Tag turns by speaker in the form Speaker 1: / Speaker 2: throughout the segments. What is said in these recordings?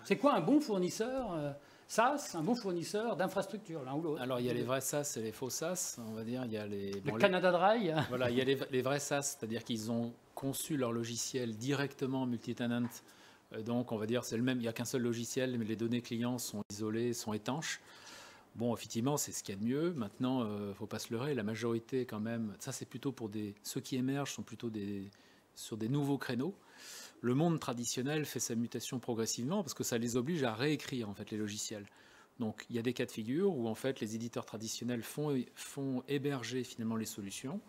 Speaker 1: C'est quoi un bon fournisseur SaaS, un bon fournisseur d'infrastructure, l'un ou l'autre?
Speaker 2: Alors, il y a les vrais SaaS et les faux SaaS, on va dire. Il y a
Speaker 1: Le Canada Dry.
Speaker 2: Voilà, il y a les vrais SaaS, c'est-à-dire qu'ils ont conçu leur logiciel directement multi-tenant. Donc, on va dire, c'est le même, il n'y a qu'un seul logiciel, mais les données clients sont isolées, sont étanches. Bon, effectivement, c'est ce qu'il y a de mieux. Maintenant, il ne faut pas se leurrer, la majorité quand même, ça c'est plutôt pour ceux qui émergent sont plutôt sur des nouveaux créneaux. Le monde traditionnel fait sa mutation progressivement parce que ça les oblige à réécrire en fait les logiciels. Donc il y a des cas de figure où en fait les éditeurs traditionnels font héberger finalement les solutions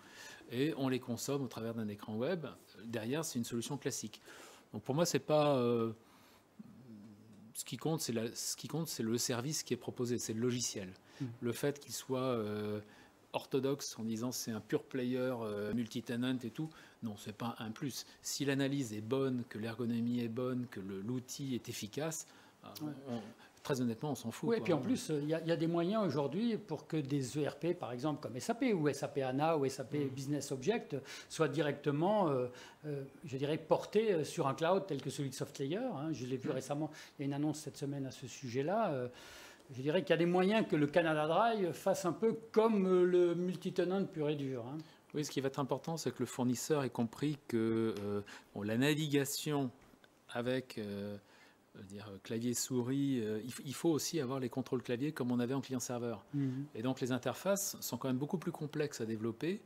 Speaker 2: et on les consomme au travers d'un écran web. Derrière, c'est une solution classique. Donc pour moi, c'est pas ce qui compte, c'est le service qui est proposé, c'est le logiciel. Le fait qu'il soit orthodoxe en disant c'est un pure player multi-tenant et tout, non, c'est pas un plus. Si l'analyse est bonne, que l'ergonomie est bonne, que l'outil est efficace, très honnêtement, on s'en fout.
Speaker 1: Oui, et puis en plus, il y a des moyens aujourd'hui pour que des ERP, par exemple, comme SAP ou SAP HANA ou SAP Business Object, soient directement, je dirais, portés sur un cloud tel que celui de SoftLayer. Je l'ai vu récemment, il y a une annonce cette semaine à ce sujet-là. Je dirais qu'il y a des moyens que le Canada Dry fasse un peu comme le multi-tenant pur et dur.
Speaker 2: Oui, ce qui va être important, c'est que le fournisseur ait compris que la navigation avec clavier-souris, il faut aussi avoir les contrôles clavier comme on avait en client-serveur. Et donc les interfaces sont quand même beaucoup plus complexes à développer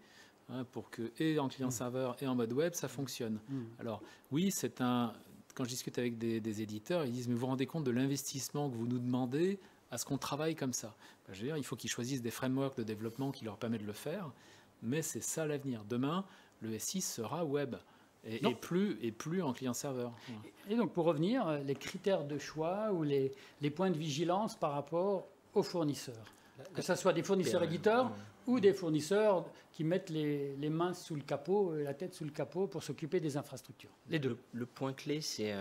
Speaker 2: pour que, et en client-serveur et en mode web, ça fonctionne. Alors oui, quand je discute avec des éditeurs, ils disent mais vous vous rendez compte de l'investissement que vous nous demandez à ce qu'on travaille comme ça. Je veux dire, il faut qu'ils choisissent des frameworks de développement qui leur permettent de le faire, mais c'est ça l'avenir. Demain, le S6 sera web. Et plus en client-serveur.
Speaker 1: Et donc, pour revenir, les critères de choix ou les points de vigilance par rapport aux fournisseurs, que ce soit des fournisseurs éditeurs ou des fournisseurs qui mettent les mains sous le capot, la tête sous le capot pour s'occuper des infrastructures. Les deux.
Speaker 3: Le point clé, c'est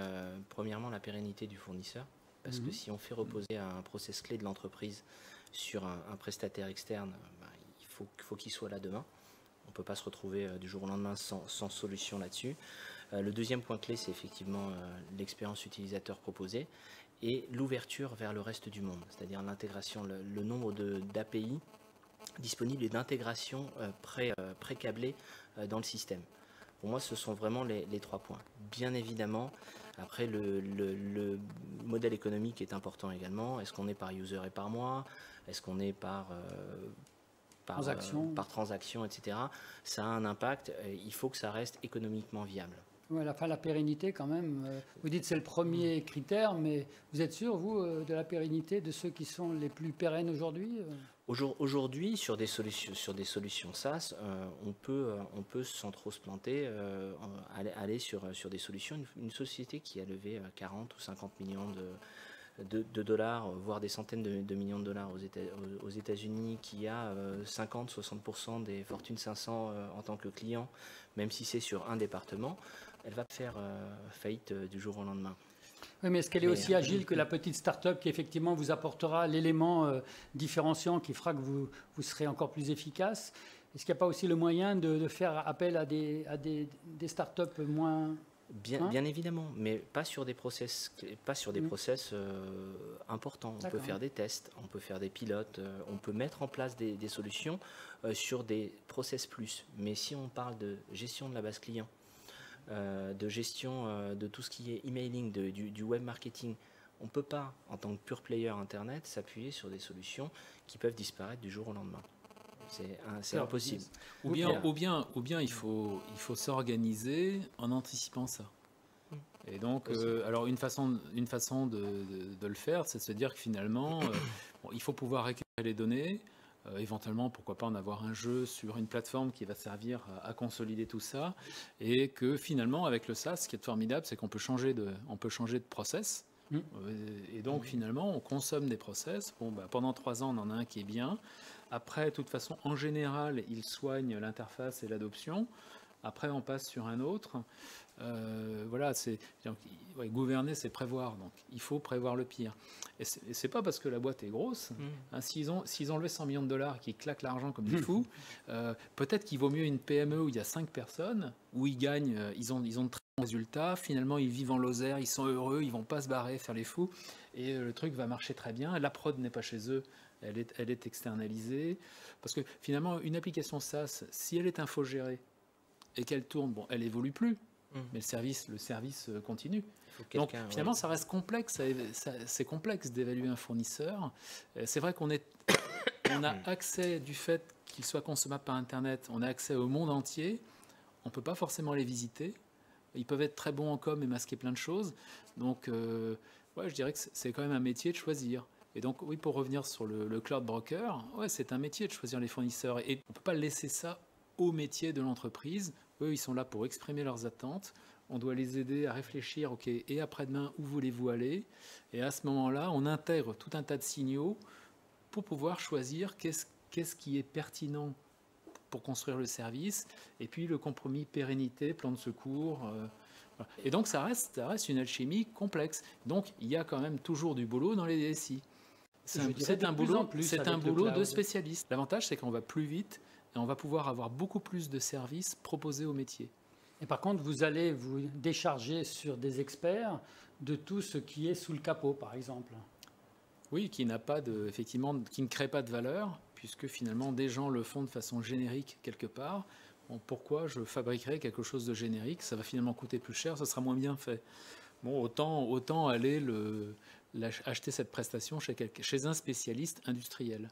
Speaker 3: premièrement la pérennité du fournisseur. Parce que si on fait reposer un process clé de l'entreprise sur un prestataire externe, il faut qu'il soit là demain. On ne peut pas se retrouver du jour au lendemain sans solution là-dessus. Le deuxième point clé, c'est effectivement l'expérience utilisateur proposée et l'ouverture vers le reste du monde, c'est-à-dire l'intégration, le nombre d'API disponibles et d'intégration pré-câblées dans le système. Pour moi, ce sont vraiment les 3 points. Bien évidemment, après, le modèle économique est important également. Est-ce qu'on est par user et par mois? Est-ce qu'on est par transaction, etc. Ça a un impact. Il faut que ça reste économiquement viable.
Speaker 1: Ouais, la pérennité quand même. Vous dites que c'est le premier critère, mais vous êtes sûr, vous, de la pérennité de ceux qui sont les plus pérennes aujourd'hui?
Speaker 3: Aujourd'hui, sur des solutions SaaS, on peut sans trop se planter aller sur des solutions. Une société qui a levé 40 ou 50 millions de dollars, voire des centaines de millions de dollars aux États-Unis, qui a 50-60% des Fortune 500 en tant que client, même si c'est sur un département, elle va faire faillite du jour au lendemain.
Speaker 1: Oui, mais est-ce qu'elle est aussi agile que la petite start-up qui effectivement vous apportera l'élément différenciant qui fera que vous serez encore plus efficace? Est-ce qu'il n'y a pas aussi le moyen de faire appel à des start-up moins...
Speaker 3: Bien évidemment, mais pas sur des process, importants. On peut faire des tests, on peut faire des pilotes, on peut mettre en place des solutions sur des process plus. Mais si on parle de gestion de la base client, de gestion de tout ce qui est emailing, du web marketing, on ne peut pas, en tant que pure player Internet, s'appuyer sur des solutions qui peuvent disparaître du jour au lendemain. C'est impossible.
Speaker 2: Ou bien il faut s'organiser en anticipant ça. Et donc, alors une façon de le faire, c'est de se dire que finalement, il faut pouvoir récupérer les données, éventuellement, pourquoi pas en avoir un jeu sur une plateforme qui va servir à consolider tout ça, et que finalement, avec le SaaS, ce qui est formidable, c'est qu'on peut changer de process. Et donc finalement, on consomme des process. Pendant 3 ans, on en a un qui est bien. Après, de toute façon, en général, il soigne l'interface et l'adoption. après on passe sur un autre. Voilà, gouverner, c'est prévoir. Donc, il faut prévoir le pire. Et c'est pas parce que la boîte est grosse. Hein, s'ils ont levé 100 millions de dollars, qu'ils claquent l'argent comme des fous, peut-être qu'il vaut mieux une PME où il y a 5 personnes, où ils gagnent, ils ont de très bons résultats. Finalement, ils vivent en Lozère, ils sont heureux, ils vont pas se barrer, faire les fous. Et le truc va marcher très bien. La prod n'est pas chez eux, elle est externalisée. Parce que finalement, une application SaaS, si elle est infogérée et qu'elle tourne, bon, elle évolue plus. Mais le service continue. Donc finalement, ça reste complexe. C'est complexe d'évaluer un fournisseur. C'est vrai qu'on a accès, du fait qu'il soit consommable par Internet, on a accès au monde entier. On ne peut pas forcément les visiter. Ils peuvent être très bons en com et masquer plein de choses. Donc, je dirais que c'est quand même un métier de choisir. Et donc, oui, pour revenir sur le cloud broker, c'est un métier de choisir les fournisseurs. Et on ne peut pas laisser ça au métier de l'entreprise. Eux, ils sont là pour exprimer leurs attentes. On doit les aider à réfléchir, OK, et après-demain, où voulez-vous aller? Et à ce moment-là, on intègre tout un tas de signaux pour pouvoir choisir qu'est-ce qui est pertinent pour construire le service, et puis le compromis pérennité, plan de secours. Voilà. Et donc, ça reste une alchimie complexe. Donc, il y a quand même toujours du boulot dans les DSI. C'est un boulot de spécialiste. L'avantage, c'est qu'on va plus vite, et on va pouvoir avoir beaucoup plus de services proposés au métier.
Speaker 1: Et par contre, vous allez vous décharger sur des experts de tout ce qui est sous le capot, par exemple.
Speaker 2: Oui, qui ne crée pas de valeur, puisque finalement des gens le font de façon générique quelque part. Bon, pourquoi je fabriquerais quelque chose de générique? Ça va finalement coûter plus cher, ça sera moins bien fait. Bon, autant aller acheter cette prestation chez un spécialiste industriel.